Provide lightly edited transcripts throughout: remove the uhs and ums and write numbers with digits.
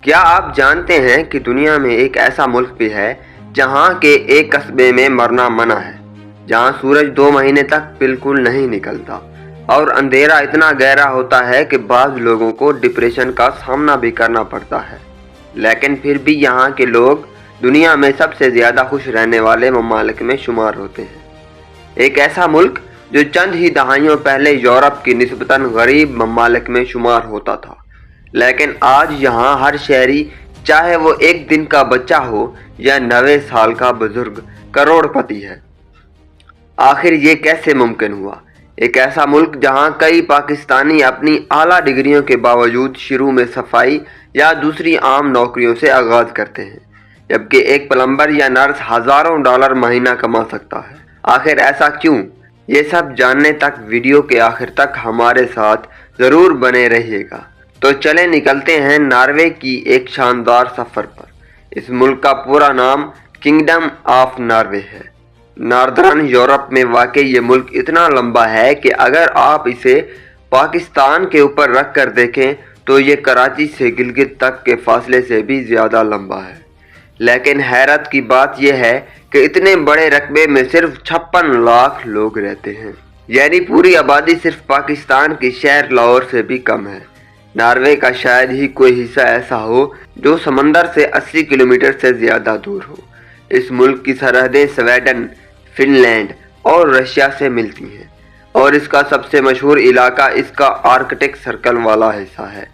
کیا آپ جانتے ہیں کہ دنیا میں ایک ایسا ملک بھی ہے جہاں کے ایک قصبے میں مرنا منع ہے، جہاں سورج 2 مہینے تک بالکل نہیں نکلتا اور اندھیرا اتنا گہرا ہوتا ہے کہ بعض لوگوں کو ڈپریشن کا سامنا بھی کرنا پڑتا ہے، لیکن پھر بھی یہاں کے لوگ دنیا میں سب سے زیادہ خوش رہنے والے ممالک میں شمار ہوتے ہیں۔ ایک ایسا ملک جو چند ہی دہائیوں پہلے یورپ کی نسبتاً غریب ممالک میں شمار ہوتا تھا، لیکن آج یہاں ہر شہری، چاہے وہ ایک دن کا بچہ ہو یا 90 سال کا بزرگ، کروڑ پتی ہے۔ آخر یہ کیسے ممکن ہوا؟ ایک ایسا ملک جہاں کئی پاکستانی اپنی اعلیٰ ڈگریوں کے باوجود شروع میں صفائی یا دوسری عام نوکریوں سے آغاز کرتے ہیں، جبکہ ایک پلمبر یا نرس ہزاروں ڈالر مہینہ کما سکتا ہے۔ آخر ایسا کیوں؟ یہ سب جاننے تک ویڈیو کے آخر تک ہمارے ساتھ ضرور بنے رہیے گا۔ تو چلیں نکلتے ہیں ناروے کی ایک شاندار سفر پر۔ اس ملک کا پورا نام کنگڈم آف ناروے ہے۔ ناردرن یورپ میں واقع یہ ملک اتنا لمبا ہے کہ اگر آپ اسے پاکستان کے اوپر رکھ کر دیکھیں تو یہ کراچی سے گلگت تک کے فاصلے سے بھی زیادہ لمبا ہے۔ لیکن حیرت کی بات یہ ہے کہ اتنے بڑے رقبے میں صرف 56 لاکھ لوگ رہتے ہیں، یعنی پوری آبادی صرف پاکستان کی شہر لاہور سے بھی کم ہے۔ ناروے کا شاید ہی کوئی حصہ ایسا ہو جو سمندر سے 80 کلومیٹر سے زیادہ دور ہو۔ اس ملک کی سرحدیں سویڈن، فن لینڈ اور رشیا سے ملتی ہیں، اور اس کا سب سے مشہور علاقہ اس کا آرکٹک سرکل والا حصہ ہے،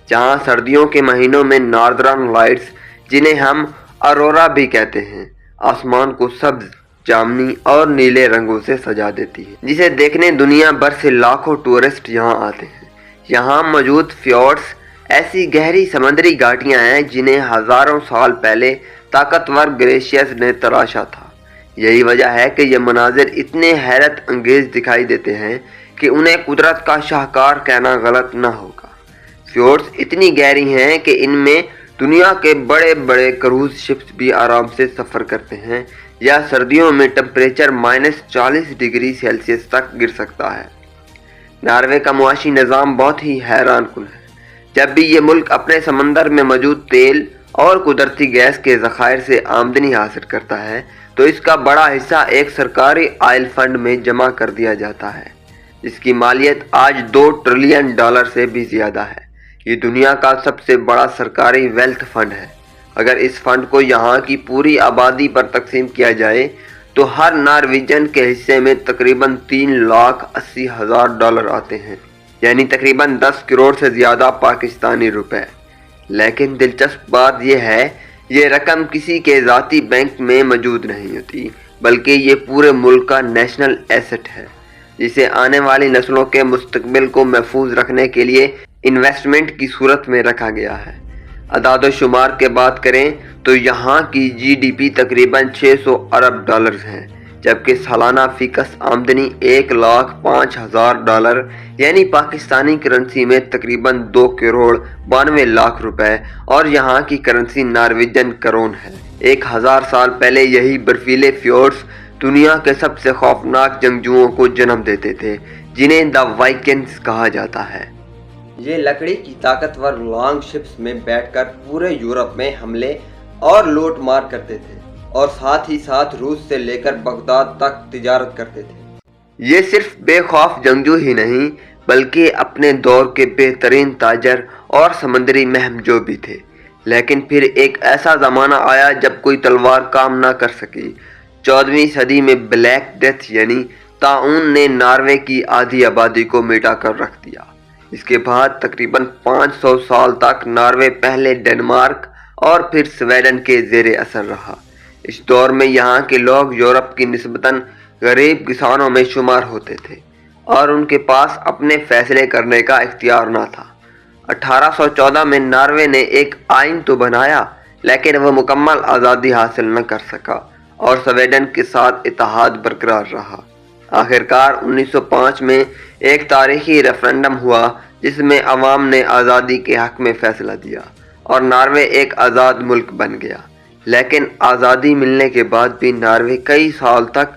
جہاں سردیوں کے مہینوں میں ناردرن لائٹس، جنہیں ہم اورورا بھی کہتے ہیں، آسمان کو سبز، جامنی اور نیلے رنگوں سے سجا دیتی ہے، جسے دیکھنے دنیا بھر سے لاکھوں ٹورسٹ یہاں آتے ہیں۔ یہاں موجود فیورڈز ایسی گہری سمندری گھاٹیاں ہیں جنہیں ہزاروں سال پہلے طاقتور گلیشیئرز نے تراشا تھا۔ یہی وجہ ہے کہ یہ مناظر اتنے حیرت انگیز دکھائی دیتے ہیں کہ انہیں قدرت کا شاہکار کہنا غلط نہ ہوگا۔ فیورڈز اتنی گہری ہیں کہ ان میں دنیا کے بڑے بڑے کروز شپس بھی آرام سے سفر کرتے ہیں، یا سردیوں میں ٹمپریچر -40 ڈگری سیلسیس تک گر سکتا ہے۔ ناروے کا معاشی نظام بہت ہی حیران کن ہے۔ جب بھی یہ ملک اپنے سمندر میں موجود تیل اور قدرتی گیس کے ذخائر سے آمدنی حاصل کرتا ہے تو اس کا بڑا حصہ ایک سرکاری آئل فنڈ میں جمع کر دیا جاتا ہے، جس کی مالیت آج $2 ٹریلین سے بھی زیادہ ہے۔ یہ دنیا کا سب سے بڑا سرکاری ویلتھ فنڈ ہے۔ اگر اس فنڈ کو یہاں کی پوری آبادی پر تقسیم کیا جائے تو ہر نارویجن کے حصے میں تقریباً $3,80,000 آتے ہیں، یعنی تقریباً 10 کروڑ سے زیادہ پاکستانی روپے۔ لیکن دلچسپ بات یہ ہے، یہ رقم کسی کے ذاتی بینک میں موجود نہیں ہوتی، بلکہ یہ پورے ملک کا نیشنل ایسٹ ہے، جسے آنے والی نسلوں کے مستقبل کو محفوظ رکھنے کے لیے انویسٹمنٹ کی صورت میں رکھا گیا ہے۔ اعداد و شمار کی بات کریں تو یہاں کی GDP تقریباً $600 ارب ہے، جبکہ سالانہ فی کس آمدنی $1,05,000 یعنی پاکستانی کرنسی میں تقریباً $2,92,00,000 اور یہاں کی کرنسی نارویجن کرون ہے۔ 1000 سال پہلے یہی برفیلے فیورڈز دنیا کے سب سے خوفناک جنگجوؤں کو جنم دیتے تھے، جنہیں دا وائکنگز کہا جاتا ہے۔ یہ لکڑی کی طاقتور لانگ شپس میں بیٹھ کر پورے یورپ میں حملے اور لوٹ مار کرتے تھے، اور ساتھ ہی ساتھ روس سے لے کر بغداد تک تجارت کرتے تھے۔ یہ صرف بے خوف جنگجو ہی نہیں بلکہ اپنے دور کے بہترین تاجر اور سمندری مہم جو بھی تھے۔ لیکن پھر ایک ایسا زمانہ آیا جب کوئی تلوار کام نہ کر سکی۔ 14ویں صدی میں بلیک ڈیتھ یعنی طاعون نے ناروے کی آدھی آبادی کو مٹا کر رکھ دیا۔ اس کے بعد تقریباً 500 سال تک ناروے پہلے ڈنمارک اور پھر سویڈن کے زیر اثر رہا۔ اس دور میں یہاں کے لوگ یورپ کی نسبتاً غریب کسانوں میں شمار ہوتے تھے، اور ان کے پاس اپنے فیصلے کرنے کا اختیار نہ تھا۔ 1814 میں ناروے نے ایک آئین تو بنایا، لیکن وہ مکمل آزادی حاصل نہ کر سکا اور سویڈن کے ساتھ اتحاد برقرار رہا۔ آخرکار 1905 میں ایک تاریخی ریفرنڈم ہوا جس میں عوام نے آزادی کے حق میں فیصلہ دیا، اور ناروے ایک آزاد ملک بن گیا۔ لیکن آزادی ملنے کے بعد بھی ناروے کئی سال تک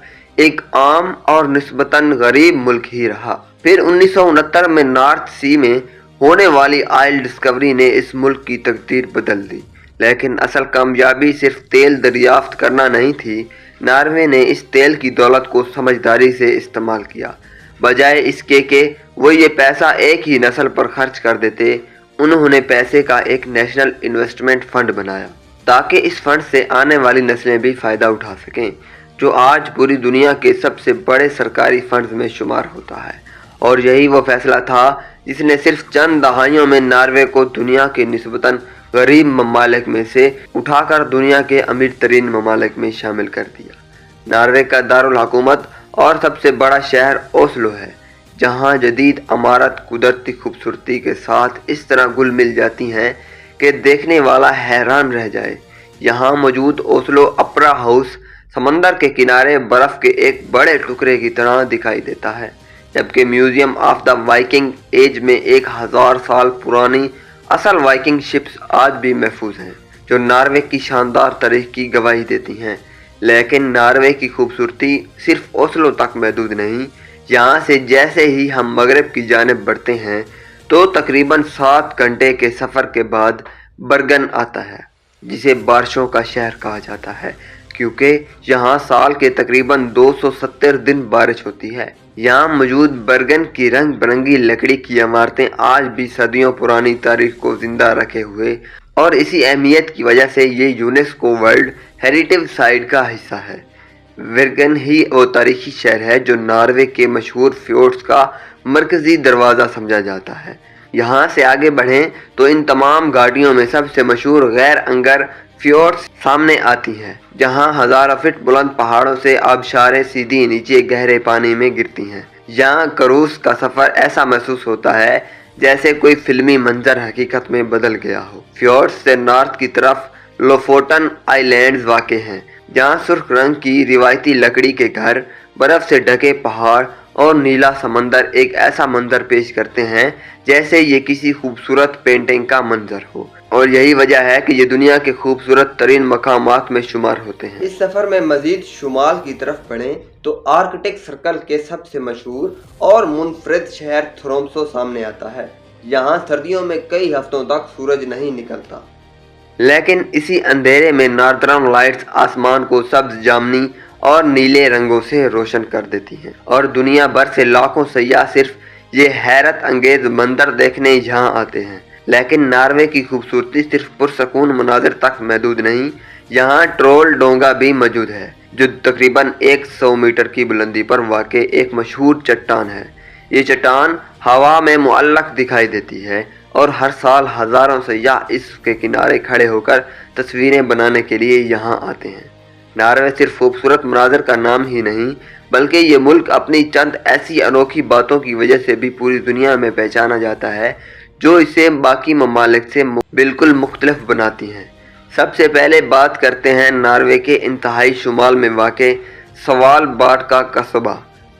ایک عام اور نسبتاً غریب ملک ہی رہا۔ پھر 1969 میں نارتھ سی میں ہونے والی آئل ڈسکوری نے اس ملک کی تقدیر بدل دی، لیکن اصل کامیابی صرف تیل دریافت کرنا نہیں تھی۔ ناروے نے اس تیل کی دولت کو سمجھداری سے استعمال کیا۔ بجائے اس کے کہ وہ یہ پیسہ ایک ہی نسل پر خرچ کر دیتے، انہوں نے پیسے کا ایک نیشنل انویسٹمنٹ فنڈ بنایا تاکہ اس فنڈ سے آنے والی نسلیں بھی فائدہ اٹھا سکیں، جو آج پوری دنیا کے سب سے بڑے سرکاری فنڈز میں شمار ہوتا ہے۔ اور یہی وہ فیصلہ تھا جس نے صرف چند دہائیوں میں ناروے کو دنیا کے نسبتاً غریب ممالک میں سے اٹھا کر دنیا کے امیر ترین ممالک میں شامل کر دیا۔ ناروے کا دارالحکومت اور سب سے بڑا شہر اوسلو ہے، جہاں جدید عمارت قدرتی خوبصورتی کے ساتھ اس طرح گل مل جاتی ہیں کہ دیکھنے والا حیران رہ جائے۔ یہاں موجود اوسلو اپرا ہاؤس سمندر کے کنارے برف کے ایک بڑے ٹکڑے کی طرح دکھائی دیتا ہے، جبکہ museum of the Viking age میں 1000 سال پرانی اصل وائکنگ شپس آج بھی محفوظ ہیں، جو ناروے کی شاندار تاریخ کی گواہی دیتی ہیں۔ لیکن ناروے کی خوبصورتی صرف اوسلو تک محدود نہیں۔ یہاں سے جیسے ہی ہم مغرب کی جانب بڑھتے ہیں تو تقریباً 7 گھنٹے کے سفر کے بعد برگن آتا ہے، جسے بارشوں کا شہر کہا جاتا ہے، کیونکہ یہاں سال کے تقریباً 270 دن بارش ہوتی ہے۔ یہاں موجود برگن کی رنگ برنگی لکڑی کی عمارتیں آج بھی صدیوں پرانی تاریخ کو زندہ رکھے ہوئے، اور اسی اہمیت کی وجہ سے یہ یونیسکو ورلڈ ہیریٹیج سائٹ کا حصہ ہے۔ برگن ہی وہ تاریخی شہر ہے جو ناروے کے مشہور فیورڈز کا مرکزی دروازہ سمجھا جاتا ہے۔ یہاں سے آگے بڑھیں تو ان تمام گھاٹیوں میں سب سے مشہور غیر انگر فیورڈز سامنے آتی ہیں، جہاں ہزاروں فٹ بلند پہاڑوں سے آبشاریں سیدھی نیچے گہرے پانی میں گرتی ہیں۔ یہاں کروز کا سفر ایسا محسوس ہوتا ہے جیسے کوئی فلمی منظر حقیقت میں بدل گیا ہو۔ فیورڈز سے نارتھ کی طرف لوفوٹن آئی لینڈز واقع ہیں، جہاں سرخ رنگ کی روایتی لکڑی کے گھر، برف سے ڈھکے پہاڑ اور نیلا سمندر ایک ایسا منظر پیش کرتے ہیں جیسے یہ کسی خوبصورت پینٹنگ کا منظر ہو، اور یہی وجہ ہے کہ یہ دنیا کے خوبصورت ترین مقامات میں شمار ہوتے ہیں۔ اس سفر میں مزید شمال کی طرف بڑھیں تو آرکٹک سرکل کے سب سے مشہور اور منفرد شہر تھرومسو سامنے آتا ہے۔ یہاں سردیوں میں کئی ہفتوں تک سورج نہیں نکلتا، لیکن اسی اندھیرے میں ناردرن لائٹس آسمان کو سبز جامنی اور نیلے رنگوں سے روشن کر دیتی ہیں، اور دنیا بھر سے لاکھوں سیاح صرف یہ حیرت انگیز منظر دیکھنے یہاں آتے ہیں۔ لیکن ناروے کی خوبصورتی صرف پرسکون مناظر تک محدود نہیں، یہاں ٹرول ڈونگا بھی موجود ہے، جو تقریباً 100 میٹر کی بلندی پر واقع ایک مشہور چٹان ہے۔ یہ چٹان ہوا میں معلق دکھائی دیتی ہے، اور ہر سال ہزاروں سیاح اس کے کنارے کھڑے ہو کر تصویریں بنانے کے لیے یہاں آتے ہیں۔ ناروے صرف خوبصورت مناظر کا نام ہی نہیں، بلکہ یہ ملک اپنی چند ایسی انوکھی باتوں کی وجہ سے بھی پوری دنیا میں پہچانا جاتا ہے، جو اسے باقی ممالک سے بالکل مختلف بناتی ہیں۔ سب سے پہلے بات کرتے ہیں ناروے کے انتہائی شمال میں واقع سوالبارڈ کا قصبہ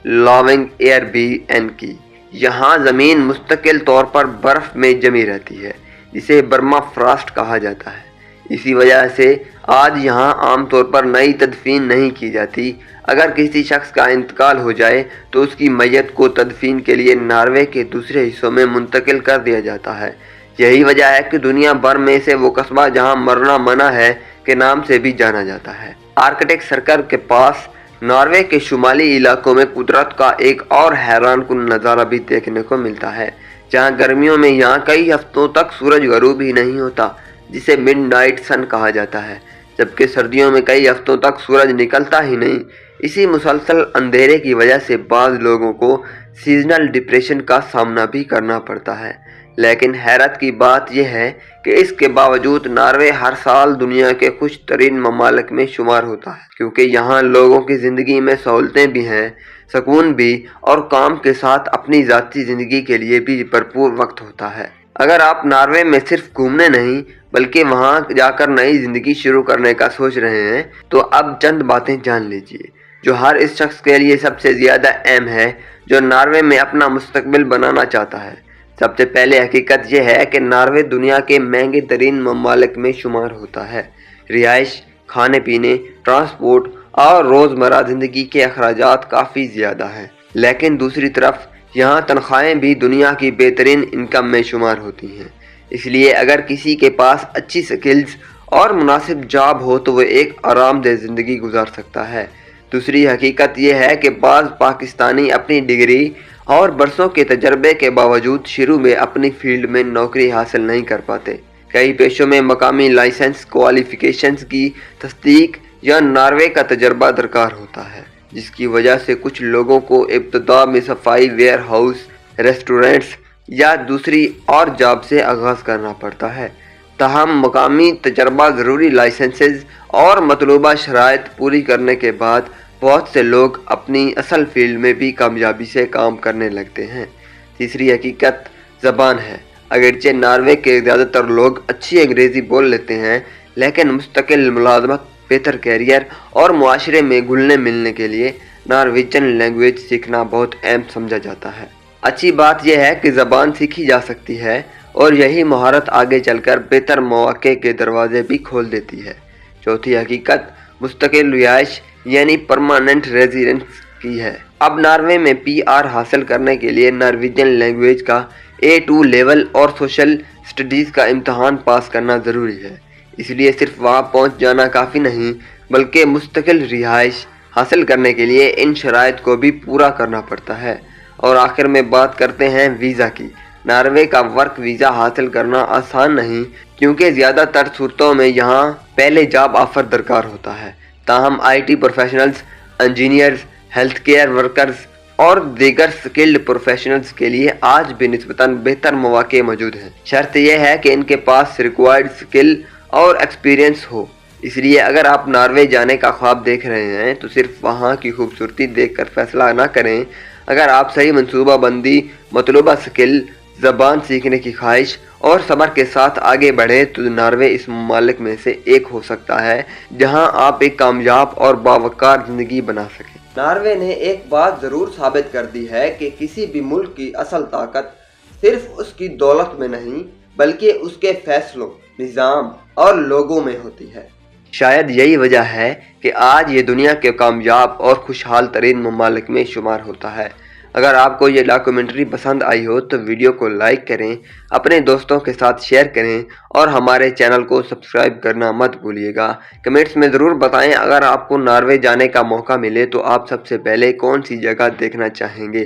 لاونگ ایئر بی این کی۔ یہاں زمین مستقل طور پر برف میں جمی رہتی ہے، جسے برما فراسٹ کہا جاتا ہے۔ اسی وجہ سے آج یہاں عام طور پر نئی تدفین نہیں کی جاتی۔ اگر کسی شخص کا انتقال ہو جائے تو اس کی میت کو تدفین کے لیے ناروے کے دوسرے حصوں میں منتقل کر دیا جاتا ہے۔ یہی وجہ ہے کہ دنیا بھر میں سے وہ قصبہ جہاں مرنا منع ہے کے نام سے بھی جانا جاتا ہے۔ آرکٹک سرکل کے پاس ناروے کے شمالی علاقوں میں قدرت کا ایک اور حیران کن نظارہ بھی دیکھنے کو ملتا ہے، جہاں گرمیوں میں یہاں کئی ہفتوں تک سورج غروب ہی نہیں ہوتا، جسے مڈ نائٹ سن کہا جاتا ہے، جبکہ سردیوں میں کئی ہفتوں تک سورج نکلتا ہی نہیں۔ اسی مسلسل اندھیرے کی وجہ سے بعض لوگوں کو سیزنل ڈپریشن کا سامنا بھی کرنا پڑتا ہے۔ لیکن حیرت کی بات یہ ہے کہ اس کے باوجود ناروے ہر سال دنیا کے خوش ترین ممالک میں شمار ہوتا ہے، کیونکہ یہاں لوگوں کی زندگی میں سہولتیں بھی ہیں، سکون بھی، اور کام کے ساتھ اپنی ذاتی زندگی کے لیے بھی بھرپور وقت ہوتا ہے۔ اگر آپ ناروے میں صرف گھومنے نہیں بلکہ وہاں جا کر نئی زندگی شروع کرنے کا سوچ رہے ہیں تو اب چند باتیں جان لیجیے جو ہر اس شخص کے لیے سب سے زیادہ اہم ہے جو ناروے میں اپنا مستقبل بنانا چاہتا ہے۔ سب سے پہلے حقیقت یہ ہے کہ ناروے دنیا کے مہنگے ترین ممالک میں شمار ہوتا ہے۔ رہائش، کھانے پینے، ٹرانسپورٹ اور روزمرہ زندگی کے اخراجات کافی زیادہ ہیں، لیکن دوسری طرف یہاں تنخواہیں بھی دنیا کی بہترین انکم میں شمار ہوتی ہیں، اس لیے اگر کسی کے پاس اچھی سکلز اور مناسب جاب ہو تو وہ ایک آرام دہ زندگی گزار سکتا ہے۔ دوسری حقیقت یہ ہے کہ بعض پاکستانی اپنی ڈگری اور برسوں کے تجربے کے باوجود شروع میں اپنی فیلڈ میں نوکری حاصل نہیں کر پاتے۔ کئی پیشوں میں مقامی لائسنس، کوالیفیکیشنز کی تصدیق یا ناروے کا تجربہ درکار ہوتا ہے، جس کی وجہ سے کچھ لوگوں کو ابتدا میں صفائی ویئر ہاؤس، ریسٹورنٹس یا دوسری اور جاب سے آغاز کرنا پڑتا ہے۔ تاہم مقامی تجربہ، ضروری لائسنسز اور مطلوبہ شرائط پوری کرنے کے بعد بہت سے لوگ اپنی اصل فیلڈ میں بھی کامیابی سے کام کرنے لگتے ہیں۔ تیسری حقیقت زبان ہے۔ اگرچہ ناروے کے زیادہ تر لوگ اچھی انگریزی بول لیتے ہیں، لیکن مستقل ملازمت، بہتر کیریئر اور معاشرے میں گھلنے ملنے کے لیے نارویجن لینگویج سیکھنا بہت اہم سمجھا جاتا ہے۔ اچھی بات یہ ہے کہ زبان سیکھی جا سکتی ہے اور یہی مہارت آگے چل کر بہتر مواقع کے دروازے بھی کھول دیتی ہے۔ چوتھی حقیقت مستقل رہائش یعنی پرماننٹ ریزیڈنس کی ہے۔ اب ناروے میں PR حاصل کرنے کے لیے نارویجن لینگویج کا A2 لیول اور سوشل اسٹڈیز کا امتحان پاس کرنا ضروری ہے۔ اس لیے صرف وہاں پہنچ جانا کافی نہیں، بلکہ مستقل رہائش حاصل کرنے کے لیے ان شرائط کو بھی پورا کرنا پڑتا ہے۔ اور آخر میں بات کرتے ہیں ویزا کی۔ ناروے کا ورک ویزا حاصل کرنا آسان نہیں، کیونکہ زیادہ تر صورتوں میں یہاں پہلے جاب آفر درکار ہوتا ہے۔ تاہم IT professionals, engineers, health care workers اور دیگر سکلڈ پروفیشنلز کے لیے آج بھی نسبتاً بہتر مواقع موجود ہیں۔ شرط یہ ہے کہ ان کے پاس ریکوائرڈ سکل اور ایکسپیرینس ہو۔ اس لیے اگر آپ ناروے جانے کا خواب دیکھ رہے ہیں تو صرف وہاں کی خوبصورتی دیکھ کر فیصلہ نہ کریں۔ اگر آپ صحیح منصوبہ بندی، مطلوبہ سکل، زبان سیکھنے کی خواہش اور صبر کے ساتھ آگے بڑھیں تو ناروے اس ممالک میں سے ایک ہو سکتا ہے جہاں آپ ایک کامیاب اور باوقار زندگی بنا سکیں۔ ناروے نے ایک بات ضرور ثابت کر دی ہے کہ کسی بھی ملک کی اصل طاقت صرف اس کی دولت میں نہیں، بلکہ اس کے فیصلوں، نظام اور لوگوں میں ہوتی ہے۔ شاید یہی وجہ ہے کہ آج یہ دنیا کے کامیاب اور خوشحال ترین ممالک میں شمار ہوتا ہے۔ اگر آپ کو یہ ڈاکومنٹری پسند آئی ہو تو ویڈیو کو لائک کریں، اپنے دوستوں کے ساتھ شیئر کریں اور ہمارے چینل کو سبسکرائب کرنا مت بھولیے گا۔ کمنٹس میں ضرور بتائیں اگر آپ کو ناروے جانے کا موقع ملے تو آپ سب سے پہلے کون سی جگہ دیکھنا چاہیں گے۔